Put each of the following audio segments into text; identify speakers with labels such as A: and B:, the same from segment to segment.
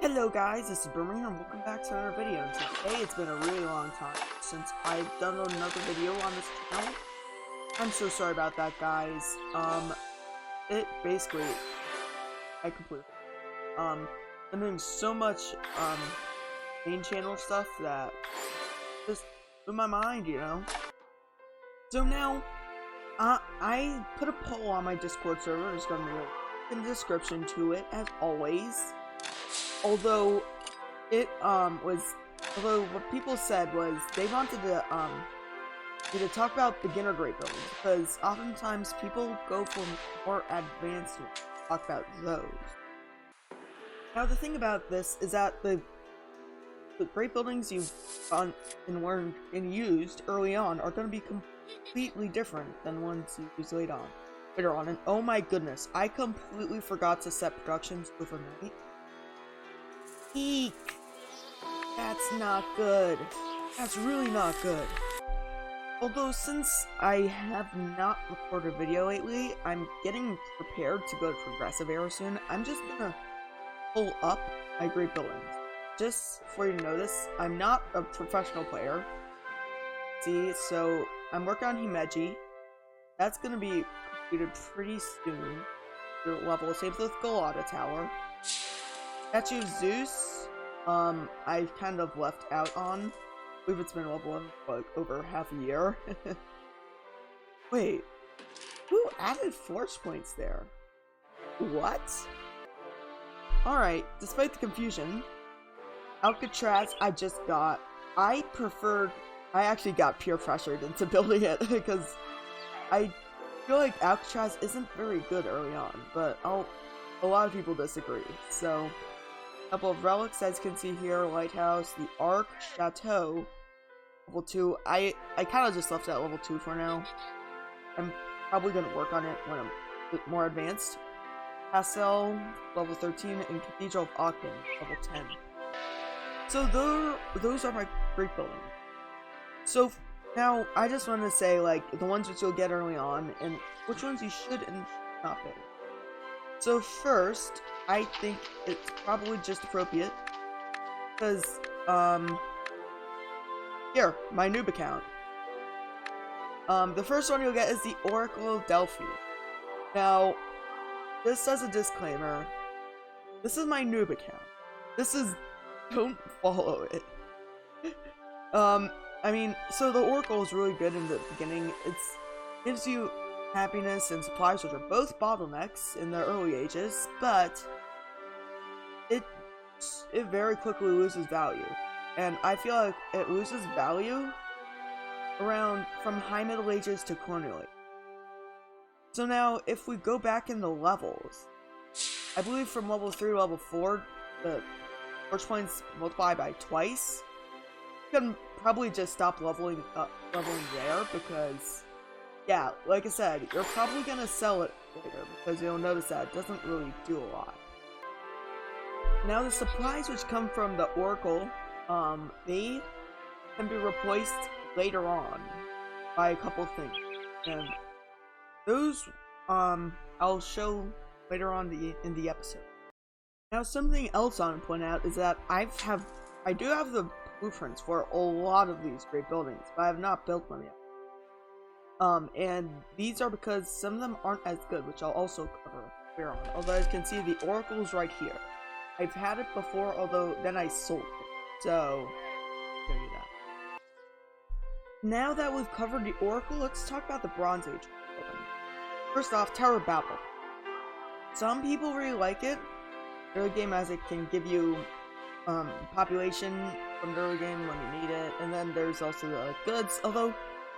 A: Hello guys, this is Boomer here and welcome back to another video. And today it's been a really long time since I've done another video on this channel. I'm so sorry about that, guys. It basically, I completely, I'm doing so much, main channel stuff that just blew my mind, you know? So now, I put a poll on my Discord server. There's gonna be a link in the description to it, as always. Although what people said was they wanted to me to talk about beginner grade buildings, because oftentimes people go for more advanced ones, talk about those. Now the thing about this is that the great buildings you've done and learned and used early on are going to be completely different than ones you use later on. And oh my goodness, I completely forgot to set productions overnight. Eek! That's not good. That's really not good. Although, since I have not recorded a video lately, I'm getting prepared to go to Progressive Era soon. I'm just gonna pull up my great buildings. Just for you to notice, I'm not a professional player. See, so I'm working on Himeji. That's gonna be completed pretty soon. The level, same with Galata Tower. Statue of Zeus, I've kind of left out on. I believe it's been level 11 for like over half a year. Wait, who added force points there? What? Alright, despite the confusion, Alcatraz I actually got peer pressured into building it because I feel like Alcatraz isn't very good early on, but a lot of people disagree. So, a couple of relics, as you can see here: Lighthouse, the Ark, Chateau, level 2. I kind of just left it at level 2 for now. I'm probably going to work on it when I'm a bit more advanced. Castle, level 13, and Cathedral of Aachen, level 10. So those are my great buildings. So now I just want to say, like, the ones which you'll get early on and which ones you should and should not build. So first, I think it's probably just appropriate because here, my noob account. The first one you'll get is the Oracle of Delphi. Now, this as a disclaimer, this is my noob account. Don't follow it. I mean, so the Oracle is really good in the beginning. It gives you happiness and supplies, which are both bottlenecks in the early ages, but it very quickly loses value. And I feel like it loses value from High Middle Ages to Colonial Age. So now, if we go back in the levels, I believe from level 3 to level 4, the force points multiply by twice. You can probably just stop leveling there, because, yeah, like I said, you're probably gonna sell it later, because you'll notice that it doesn't really do a lot. Now, the supplies which come from the Oracle, they can be replaced later on by a couple things, and those, I'll show later on in the episode. Now, something else I want to point out is that I do have the blueprints for a lot of these great buildings, but I have not built them yet. And these are because some of them aren't as good, which I'll also cover later on. Although, as you can see, the Oracle is right here. I've had it before, although then I sold it. So, show you that. Now that we've covered the Oracle, let's talk about the Bronze Age building. First off, Tower of Babel. Some people really like it. Early game, as it can give you population from the early game when you need it, and then there's also the goods, although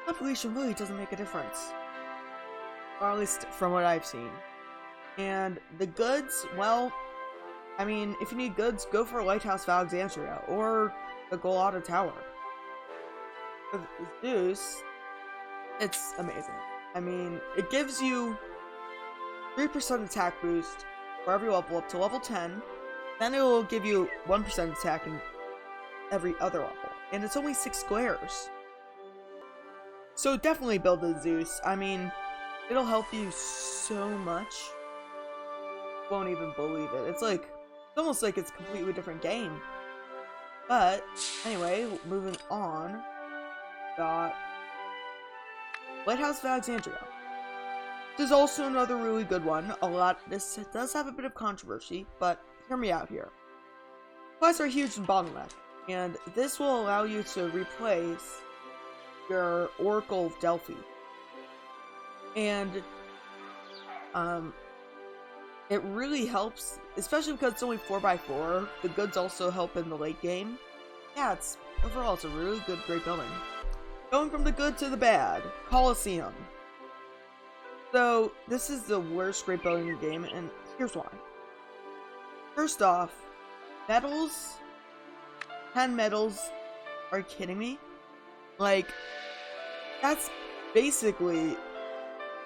A: population really doesn't make a difference, or at least from what I've seen. And the goods, well, I mean, if you need goods, go for Lighthouse of Alexandria or the Galata Tower. With Zeus, it's amazing. I mean, it gives you 3% attack boost for every level up to level 10, then it will give you 1% attack in every other level, and it's only 6 squares. So definitely build the Zeus. I mean, it'll help you so much. You won't even believe it. It's like It's almost like it's a completely different game. But, anyway, moving on. Got Lighthouse of Alexandria. This is also another really good one. This does have a bit of controversy, but hear me out here. Supplies are huge in bottleneck, and this will allow you to replace your Oracle of Delphi. And, it really helps, especially because it's only 4x4. The goods also help in the late game. Yeah, overall, it's a really good, great building. Going from the good to the bad, Colosseum. So, this is the worst great building in the game, and here's why. First off, medals, 10 medals, are you kidding me? Like, that's basically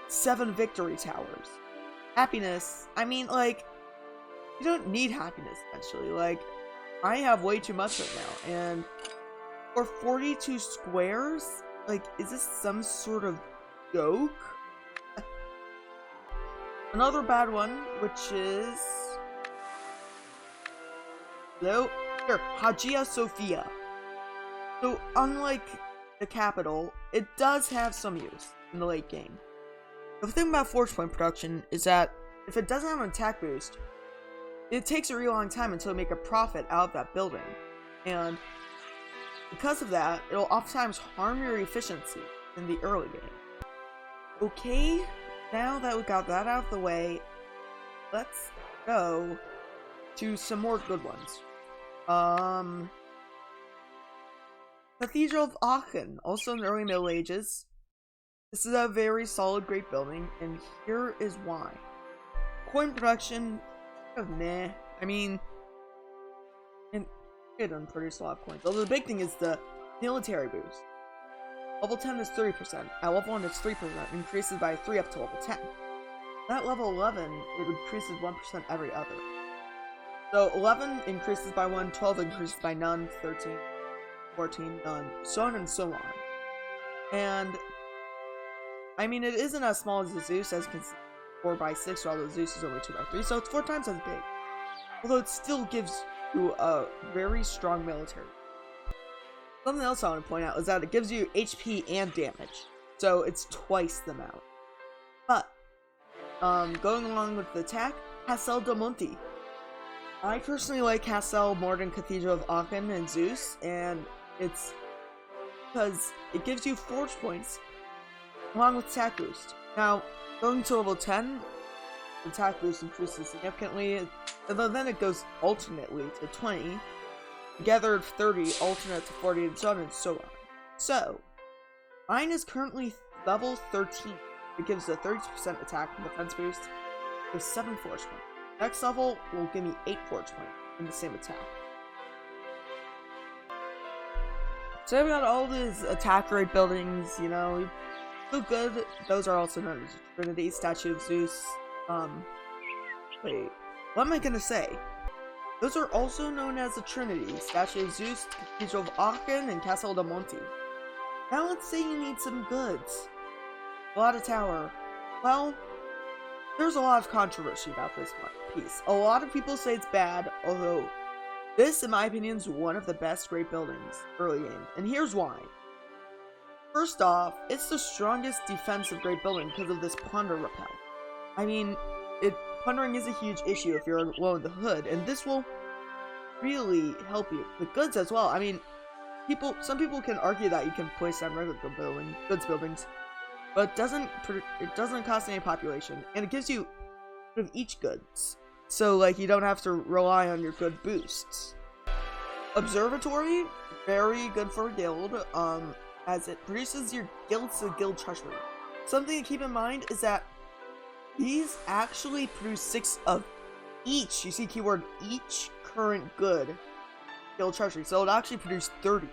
A: 7 victory towers. Happiness, I mean, like, you don't need happiness, essentially. Like, I have way too much right now, and for 42 squares, like, is this some sort of joke? Another bad one, which is... No, here, Hagia Sophia. So, unlike the capital, it does have some use in the late game. The thing about force point production is that if it doesn't have an attack boost, it takes a real long time until you make a profit out of that building. And because of that, it'll oftentimes harm your efficiency in the early game. Okay, now that we got that out of the way, let's go to some more good ones. Cathedral of Aachen, also in the early Middle Ages. This is a very solid, great building, and here is why. Coin production, kind of meh. I mean, and it doesn't produce a lot of coins. Although the big thing is the military boost. Level 10 is 30%. At level 1 it's 3%, increases by 3 up to level 10. At level 11, it increases 1% every other. So 11 increases by 1, 12 increases by none, 13, 14, none, so on and so on. And I mean, it isn't as small as the Zeus, as you can see, 4x6, while the Zeus is only 2x3, so it's 4 times as big. Although it still gives you a very strong military. Something else I want to point out is that it gives you HP and damage, so it's twice the amount. But, going along with the attack, Castel del Monte. I personally like Castel more than Cathedral of Aachen and Zeus, and it's because it gives you forge points along with attack boost. Now, going to level 10, the attack boost increases significantly, and then it goes alternately to 20, together 30, alternate to 40, and so on and so on. So, mine is currently level 13. It gives a 30% attack and defense boost with 7 forge points. Next level will give me 8 forge points in the same attack. So I've got all these attack rate buildings, you know, so good. Those are also known as Trinity, Statue of Zeus. Wait, what am I gonna say? Those are also known as the Trinity, Statue of Zeus, Cathedral of Aachen, and Castel del Monte. Now let's say you need some goods. A lot of tower. Well, there's a lot of controversy about this one piece. A lot of people say it's bad, although this, in my opinion, is one of the best great buildings early game, and here's why. First off, it's the strongest defensive great building because of this plunder repel. I mean, plundering is a huge issue if you're low in the hood, and this will really help you with goods as well. I mean, some people can argue that you can place down regular goods buildings, but it doesn't cost any population, and it gives you of each goods, so like you don't have to rely on your good boosts. Observatory, very good for a guild, as it produces your guilds to guild treasury. Something to keep in mind is that these actually produce 6 of each, you see keyword each current good guild treasury, so it actually produce 30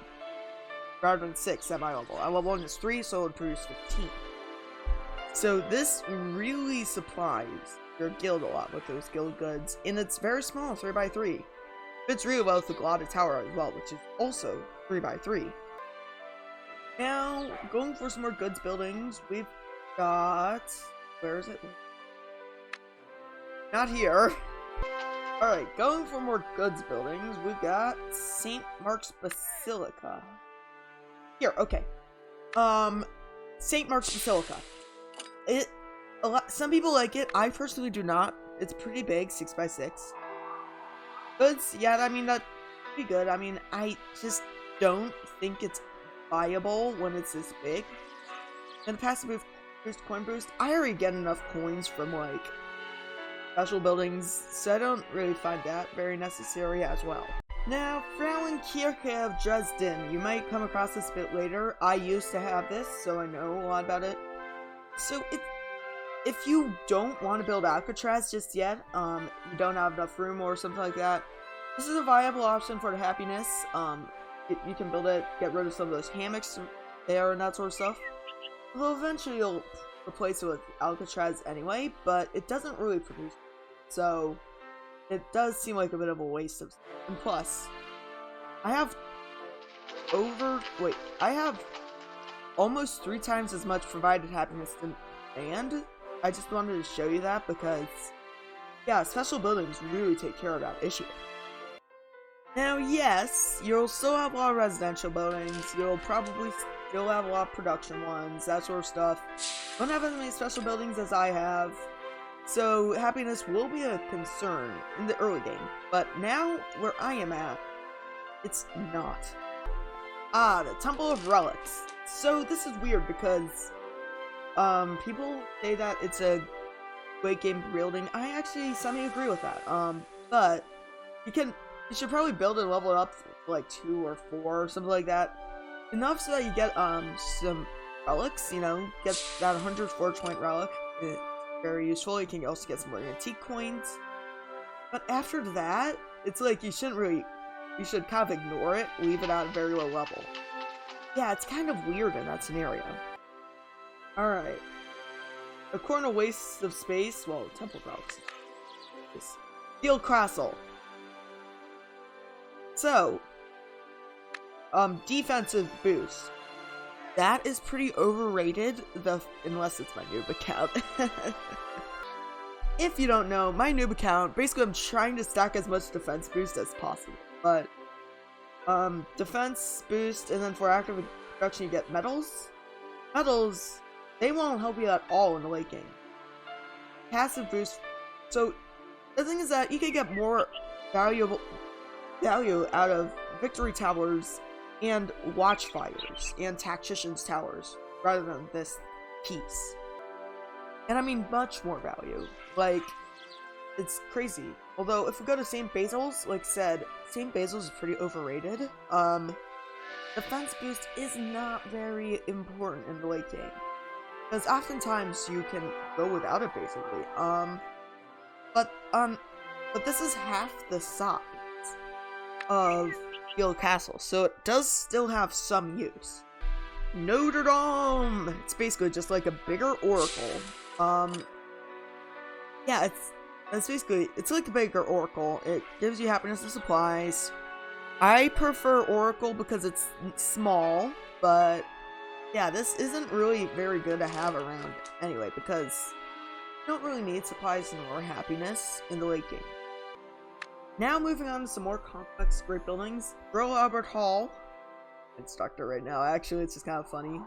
A: rather than 6 at my level. At level 1 is 3, so it would produce 15. So this really supplies your guild a lot with those guild goods, and it's very small, 3x3. Fits really well with the Glada Tower as well, which is also 3x3. Now, going for some more goods buildings, we've got... where is it? Not here. Alright, going for more goods buildings, we got St. Mark's Basilica. Here, okay. St. Mark's Basilica. Some people like it. I personally do not. It's pretty big, 6x6. Goods, yeah, I mean, that's pretty good. I mean, I just don't think it's viable when it's this big. And passive boost, coin boost, I already get enough coins from, like, special buildings, so I don't really find that very necessary as well. Now, Frauenkirche of Dresden. You might come across this a bit later. I used to have this, so I know a lot about it. So, if you don't want to build Alcatraz just yet, you don't have enough room or something like that, this is a viable option for the happiness. You can build it, get rid of some of those hammocks there and that sort of stuff. Although eventually you'll replace it with Alcatraz anyway, but it doesn't really produce. So, it does seem like a bit of a waste of stuff. And plus, I have almost 3 times as much provided happiness than and I just wanted to show you that because, yeah, special buildings really take care of that issue. Now, yes, you'll still have a lot of residential buildings, you'll probably still have a lot of production ones, that sort of stuff. Don't have as many special buildings as I have, so happiness will be a concern in the early game. But now, where I am at, it's not. The Temple of Relics. So this is weird because people say that it's a great game building. I actually semi agree with that. But you should probably build it and level it up to like 2 or 4 or something like that. Enough so that you get some relics, you know, get that 100 forge point relic. It's very useful. You can also get some more antique coins. But after that, it's like you should kind of ignore it, leave it at a very low level. Yeah, it's kind of weird in that scenario. Alright. According to Wastes of Space, well, Temple Relics. Steel Castle. So, defensive boost. That is pretty overrated, unless it's my noob account. If you don't know, my noob account, basically I'm trying to stack as much defense boost as possible. But, defense boost, and then for active production you get medals. Medals, they won't help you at all in the late game. Passive boost, so the thing is that you can get more value out of victory towers and watchfires and tacticians towers rather than this piece. And I mean much more value. Like, it's crazy. Although if we go to St. Basil's, like I said, St. Basil's is pretty overrated. Defense boost is not very important in the late game. Because oftentimes you can go without it basically. But this is half the size of Steel Castle, so it does still have some use. Notre Dame! It's basically just like a bigger oracle. Yeah, it's like a bigger oracle. It gives you happiness and supplies. I prefer oracle because it's small, but yeah, this isn't really very good to have around anyway, because you don't really need supplies nor happiness in the late game. Now moving on to some more complex great buildings. Royal Albert Hall. I'm stuck there right now, actually, it's just kind of funny.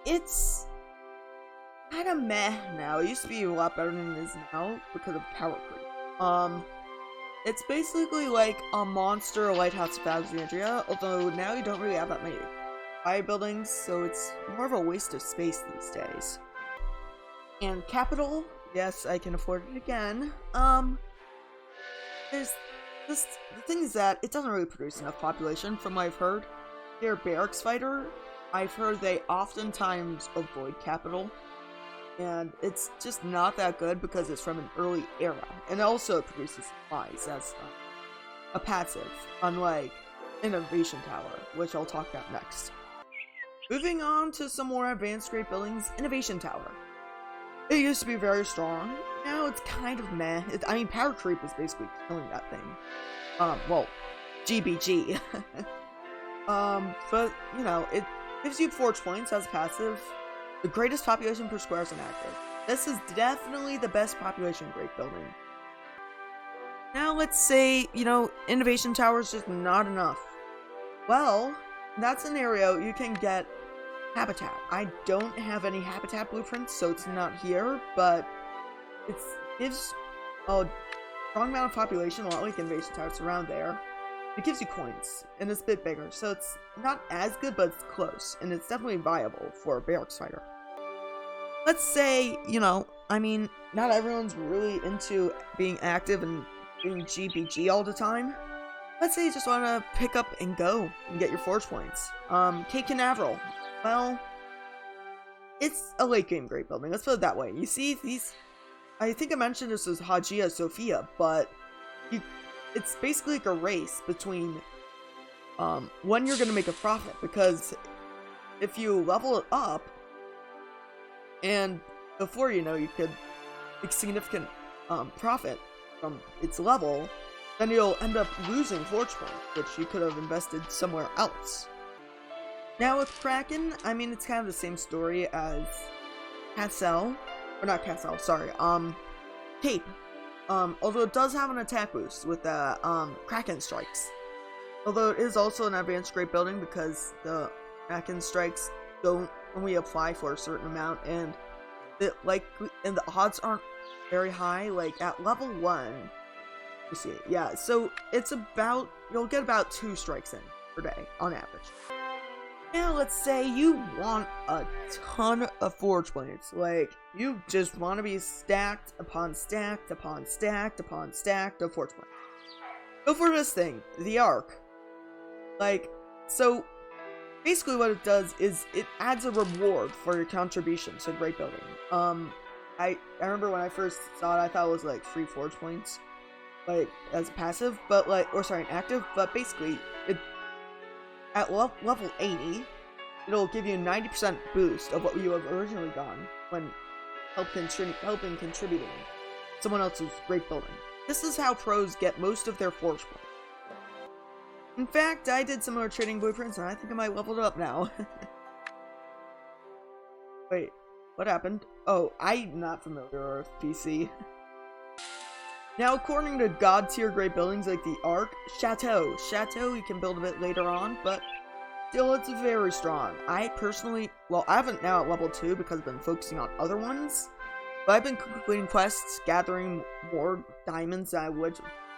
A: It's kind of meh now. It used to be a lot better than it is now because of power creep. It's basically like a monster lighthouse of Alexandria, although now you don't really have that many high buildings, so it's more of a waste of space these days. And Capital, yes, I can afford it again. The thing is that it doesn't really produce enough population from what I've heard. Their barracks fighter, I've heard they oftentimes avoid Capital. And it's just not that good because it's from an early era. And also it produces supplies as a passive, unlike Innovation Tower, which I'll talk about next. Moving on to some more advanced great buildings, Innovation Tower. It used to be very strong. Now it's kind of meh. I mean, power creep is basically killing that thing. Well, GBG. But, you know, it gives you forge points as passive. The greatest population per square is inactive. This is definitely the best population great building. Now let's say, innovation tower is just not enough. Well, in that scenario, you can get habitat. I don't have any habitat blueprints, so it's not here, but it gives a strong amount of population, a lot like innovation towers around there. It gives you coins, and it's a bit bigger, so it's not as good, but it's close, and it's definitely viable for a barracks fighter. Let's say, not everyone's really into being active and doing GBG all the time. Let's say you just want to pick up and go and get your forge points. Cape Canaveral. Well, it's a late game great building, let's put it that way. You see these, I think I mentioned this as Hagia Sophia, but it's basically like a race between when you're going to make a profit, because if you level it up, and before you could make significant profit from its level, then you'll end up losing forge points, which you could have invested somewhere else. Now with Kraken, it's kind of the same story as Chateau, or not Chateau, sorry, Cape. Although it does have an attack boost with the Kraken strikes. Although it is also an advanced great building because the Kraken strikes don't only apply for a certain amount, and the odds aren't very high. Like at level 1, you see it, yeah. So it's you'll get about 2 strikes in per day on average. Now let's say you want a ton of forge points, like you just want to be stacked upon stacked upon stacked upon stacked of forge points. Go for this thing, the Arc. So basically what it does is it adds a reward for your contribution to great building. I remember when I first saw it, I thought it was like free forge points, like as passive, but an active, but basically at level 80, it'll give you a 90% boost of what you have originally gotten when helping contributing someone else's great building. This is how pros get most of their forge points. In fact, I did similar trading blueprints, and I think I might level it up now. Wait, what happened? Oh, I'm not familiar with PC. Now, according to god tier great buildings like the Arc, Chateau you can build a bit later on, but still it's very strong. I personally, I haven't now at level 2 because I've been focusing on other ones, but I've been completing quests, gathering more diamonds than I would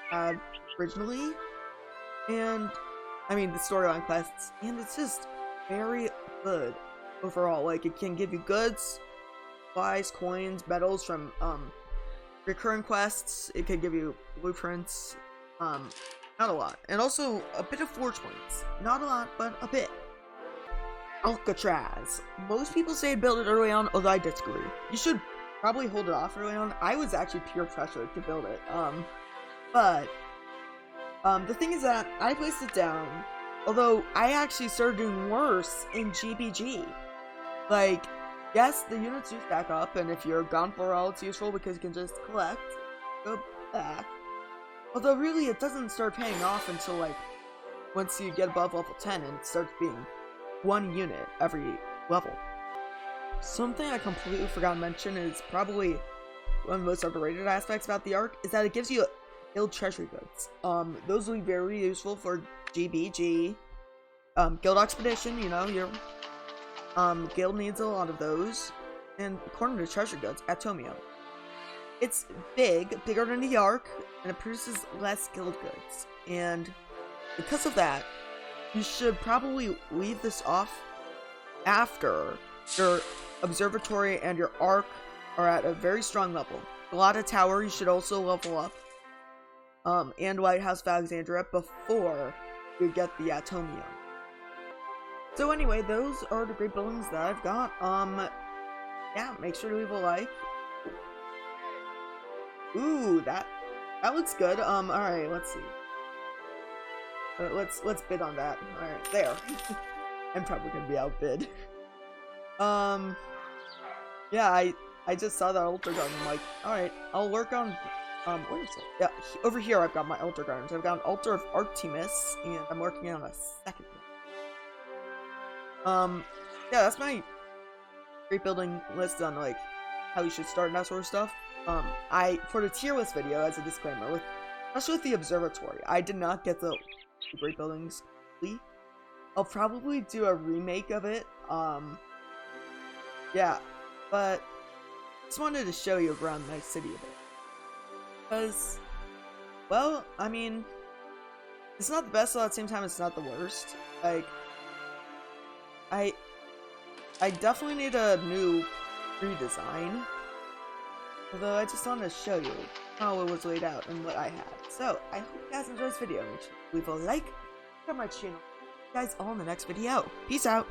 A: have originally, and the storyline quests, and it's just very good overall. Like, it can give you goods, supplies, coins, medals from recurring quests. It can give you blueprints, not a lot, and also a bit of forge points. Not a lot, but a bit. Alcatraz. Most people say build it early on, although I disagree. You should probably hold it off early on. I was actually peer pressured to build it, but the thing is that I placed it down, although I actually started doing worse in GBG. Yes, the units do stack up, and if you're gone for a while, it's useful because you can just collect, go back. Although really, it doesn't start paying off until once you get above level 10, and it starts being 1 unit every level. Something I completely forgot to mention is probably one of the most overrated aspects about the Arc is that it gives you guild treasury goods. Those will be very useful for GBG, guild expedition. Your guild needs a lot of those, and according to treasure goods, Atomio. It's bigger than the Arc, and it produces less guild goods, and because of that, you should probably leave this off after your observatory and your Arc are at a very strong level. Galata Tower you should also level up, and White House of Alexandria before you get the Atomio. So anyway, those are the great buildings that I've got. Yeah, make sure to leave a like. Ooh, that looks good. Alright, let's see. Let's bid on that. Alright, there. I'm probably gonna be outbid. Yeah, I just saw that altar garden. I'm like, alright, I'll work on, where is it? Yeah, over here I've got my altar gardens. I've got an altar of Artemis, and I'm working on a second one. Yeah, that's my great building list on, how you should start and that sort of stuff. For the tier list video, as a disclaimer, with especially with the observatory. I did not get the great buildings completely. I'll probably do a remake of it. Yeah, but just wanted to show you around my city a bit. Because, well, I mean, it's not the best, but at the same time, it's not the worst. Like, I definitely need a new redesign. Although I just wanted to show you how it was laid out and what I had. So, I hope you guys enjoyed this video. Make sure to leave a like, subscribe to my channel. See you guys all in the next video. Peace out!